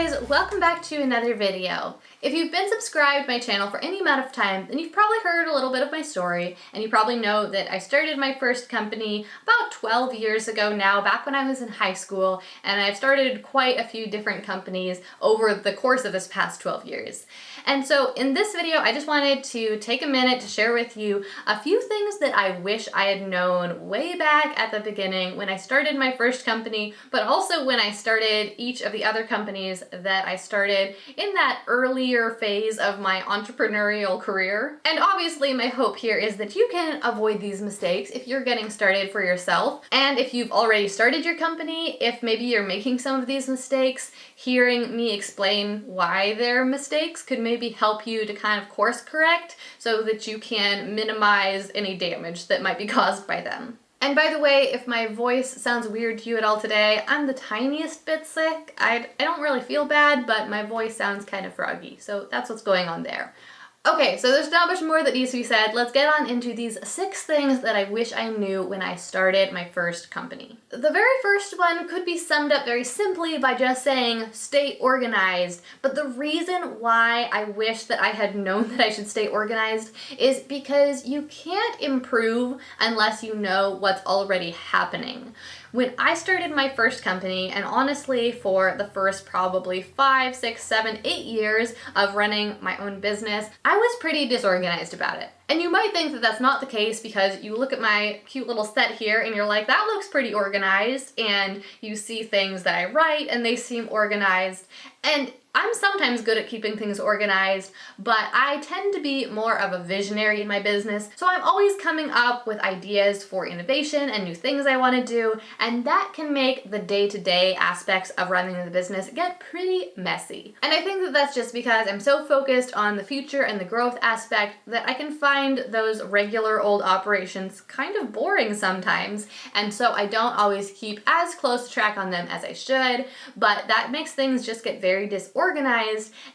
guys, welcome back to another video. If you've been subscribed to my channel for any amount of time, then you've probably heard a little bit of my story, and you probably know that I started my first company about 12 years ago now, back when I was in high school, and I've started quite a few different companies over the course of this past 12 years. And so in this video, I just wanted to take a minute to share with you a few things that I wish I had known way back at the beginning when I started my first company, but also when I started each of the other companies that I started in that earlier phase of my entrepreneurial career. And obviously my hope here is that you can avoid these mistakes if you're getting started for yourself. And if you've already started your company, if maybe you're making some of these mistakes, hearing me explain why they're mistakes could maybe help you to kind of course correct so that you can minimize any damage that might be caused by them. And by the way, if my voice sounds weird to you at all today, I'm the tiniest bit sick. I don't really feel bad, but my voice sounds kind of froggy, so that's what's going on there. Okay, so there's not much more that needs to be said. Let's get on into these 6 things that I wish I knew when I started my first company. The very first one could be summed up very simply by just saying, stay organized. But the reason why I wish that I had known that I should stay organized is because you can't improve unless you know what's already happening. When I started my first company, and honestly for the first probably 5, 6, 7, 8 years of running my own business, I was pretty disorganized about it. And you might think that that's not the case because you look at my cute little set here and you're like, that looks pretty organized, and you see things that I write and they seem organized. And I'm sometimes good at keeping things organized, but I tend to be more of a visionary in my business, so I'm always coming up with ideas for innovation and new things I want to do, and that can make the day-to-day aspects of running the business get pretty messy. And I think that that's just because I'm so focused on the future and the growth aspect that I can find those regular old operations kind of boring sometimes, and so I don't always keep as close track on them as I should, but that makes things just get very disorganized,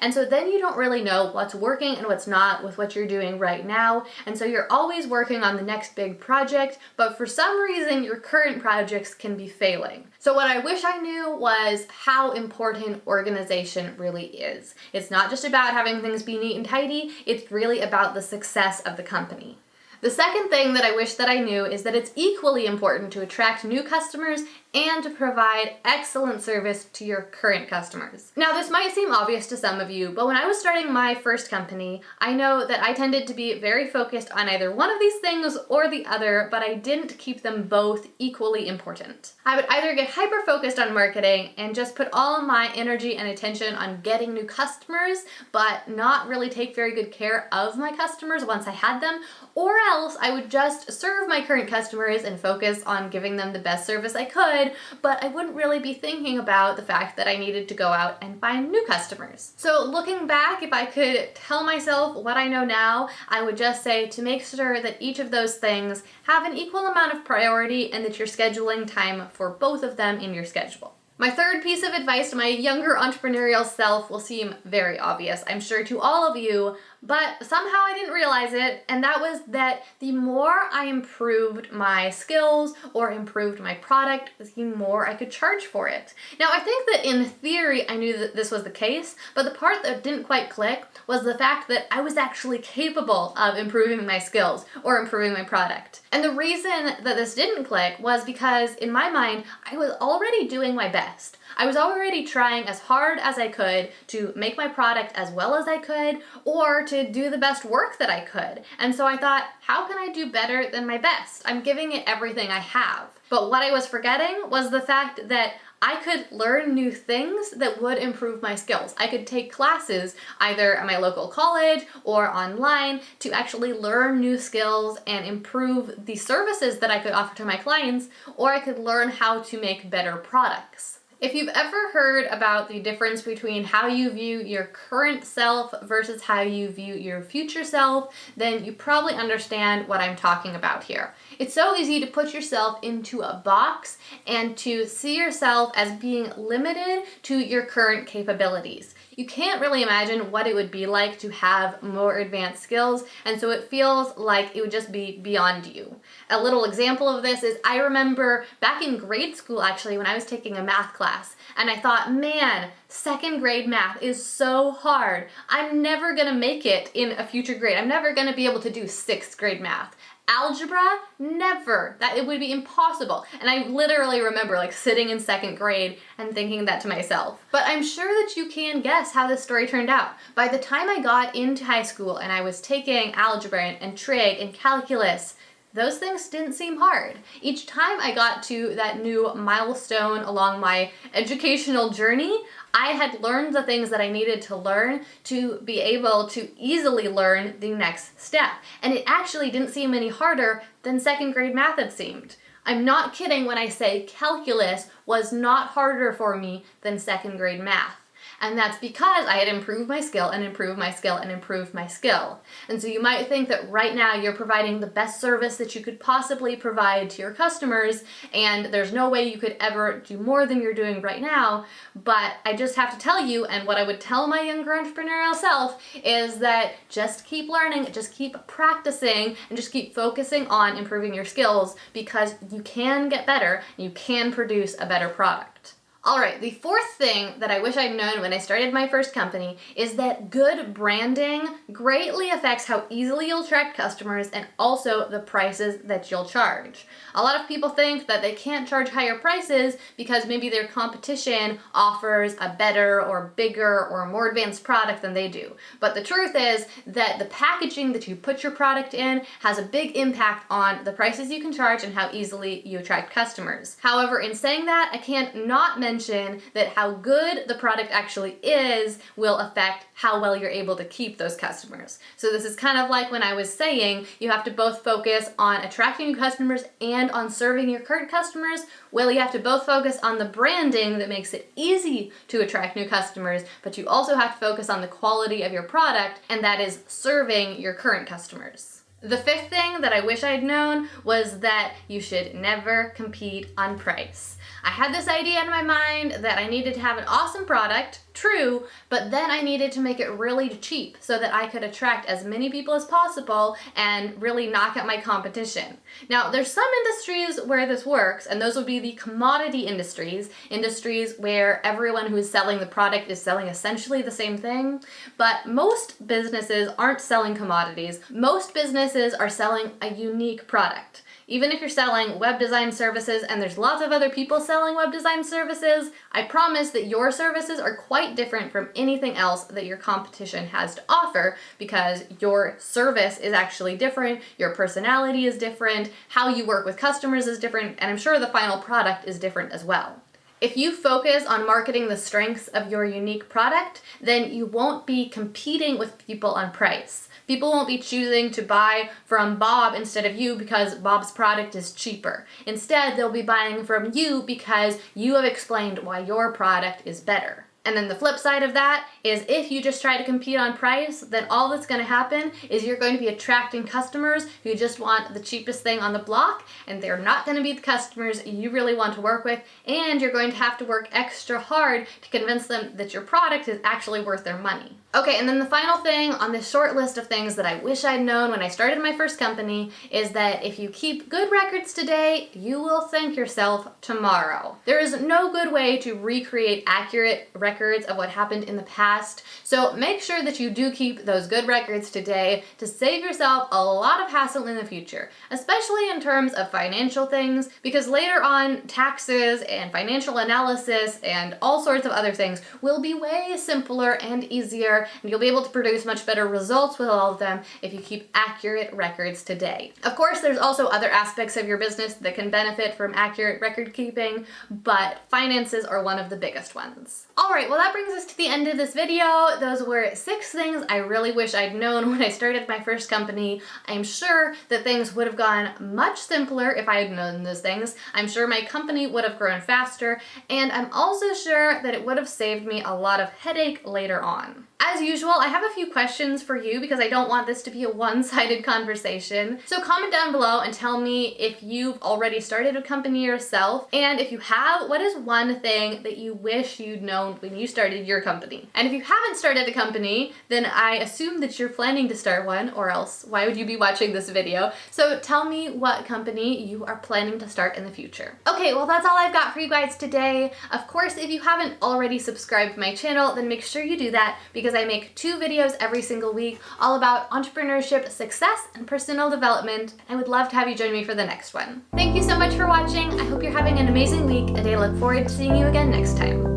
and so then you don't really know what's working and what's not with what you're doing right now, and so you're always working on the next big project, but for some reason your current projects can be failing. So what I wish I knew was how important organization really is. It's not just about having things be neat and tidy, it's really about the success of the company. The second thing that I wish that I knew is that it's equally important to attract new customers and to provide excellent service to your current customers. Now, this might seem obvious to some of you, but when I was starting my first company, I know that I tended to be very focused on either one of these things or the other, but I didn't keep them both equally important. I would either get hyper-focused on marketing and just put all my energy and attention on getting new customers, but not really take very good care of my customers once I had them, or else I would just serve my current customers and focus on giving them the best service I could, but I wouldn't really be thinking about the fact that I needed to go out and find new customers. So looking back, if I could tell myself what I know now, I would just say to make sure that each of those things have an equal amount of priority and that you're scheduling time for both of them in your schedule. My third piece of advice to my younger entrepreneurial self will seem very obvious, I'm sure, to all of you, but somehow I didn't realize it, and that was that the more I improved my skills or improved my product, the more I could charge for it. Now, I think that in theory I knew that this was the case, but the part that didn't quite click was the fact that I was actually capable of improving my skills or improving my product. And the reason that this didn't click was because in my mind, I was already doing my best. I was already trying as hard as I could to make my product as well as I could, or to do the best work that I could. And so I thought, how can I do better than my best? I'm giving it everything I have. But what I was forgetting was the fact that I could learn new things that would improve my skills. I could take classes either at my local college or online to actually learn new skills and improve the services that I could offer to my clients, or I could learn how to make better products. If you've ever heard about the difference between how you view your current self versus how you view your future self, then you probably understand what I'm talking about here. It's so easy to put yourself into a box and to see yourself as being limited to your current capabilities. You can't really imagine what it would be like to have more advanced skills, and so it feels like it would just be beyond you. A little example of this is I remember back in grade school, actually, when I was taking a math class, and I thought, man, Second grade math is so hard. I'm never gonna make it in a future grade. I'm never gonna be able to do sixth grade math. Algebra, never. That it would be impossible. And I literally remember like sitting in second grade and thinking that to myself. But I'm sure that you can guess how this story turned out. By the time I got into high school and I was taking algebra and trig and calculus, those things didn't seem hard. Each time I got to that new milestone along my educational journey, I had learned the things that I needed to learn to be able to easily learn the next step. And it actually didn't seem any harder than second grade math had seemed. I'm not kidding when I say calculus was not harder for me than second grade math. And that's because I had improved my skill and improved my skill and improved my skill. And so you might think that right now you're providing the best service that you could possibly provide to your customers, and there's no way you could ever do more than you're doing right now. But I just have to tell you, and what I would tell my younger entrepreneurial self, is that just keep learning, just keep practicing, and just keep focusing on improving your skills, because you can get better, and you can produce a better product. All right, the fourth thing that I wish I'd known when I started my first company is that good branding greatly affects how easily you'll attract customers and also the prices that you'll charge. A lot of people think that they can't charge higher prices because maybe their competition offers a better or bigger or more advanced product than they do. But the truth is that the packaging that you put your product in has a big impact on the prices you can charge and how easily you attract customers. However, in saying that, I can't not mention that how good the product actually is will affect how well you're able to keep those customers. So this is kind of like when I was saying you have to both focus on attracting new customers and on serving your current customers. Well, you have to both focus on the branding that makes it easy to attract new customers, but you also have to focus on the quality of your product, and that is serving your current customers. The fifth thing that I wish I'd known was that you should never compete on price. I had this idea in my mind that I needed to have an awesome product, true, but then I needed to make it really cheap so that I could attract as many people as possible and really knock out my competition. Now, there's some industries where this works, and those would be the commodity industries, industries where everyone who is selling the product is selling essentially the same thing, but most businesses aren't selling commodities. Most businesses are selling a unique product. Even if you're selling web design services and there's lots of other people selling web design services, I promise that your services are quite different from anything else that your competition has to offer, because your service is actually different, your personality is different, how you work with customers is different, and I'm sure the final product is different as well. If you focus on marketing the strengths of your unique product, then you won't be competing with people on price. People won't be choosing to buy from Bob instead of you because Bob's product is cheaper. Instead, they'll be buying from you because you have explained why your product is better. And then the flip side of that is if you just try to compete on price, then all that's going to happen is you're going to be attracting customers who just want the cheapest thing on the block, and they're not going to be the customers you really want to work with, and you're going to have to work extra hard to convince them that your product is actually worth their money. Okay, and then the final thing on this short list of things that I wish I'd known when I started my first company is that if you keep good records today, you will thank yourself tomorrow. There is no good way to recreate accurate records of what happened in the past, so make sure that you do keep those good records today to save yourself a lot of hassle in the future, especially in terms of financial things, because later on taxes and financial analysis and all sorts of other things will be way simpler and easier, and you'll be able to produce much better results with all of them if you keep accurate records today. Of course, there's also other aspects of your business that can benefit from accurate record keeping, but finances are one of the biggest ones. All right, well, that brings us to the end of this video. Those were 6 things I really wish I'd known when I started my first company. I'm sure that things would have gone much simpler if I had known those things. I'm sure my company would have grown faster, and I'm also sure that it would have saved me a lot of headache later on. As usual, I have a few questions for you because I don't want this to be a one-sided conversation. So comment down below and tell me if you've already started a company yourself, and if you have, what is one thing that you wish you'd known when you started your company? And if you haven't started a company, then I assume that you're planning to start one, or else why would you be watching this video? So tell me what company you are planning to start in the future. Okay, well that's all I've got for you guys today. Of course, if you haven't already subscribed to my channel, then make sure you do that because I make 2 videos every single week all about entrepreneurship, success, and personal development. I would love to have you join me for the next one. Thank you so much for watching. I hope you're having an amazing week, and I look forward to seeing you again next time.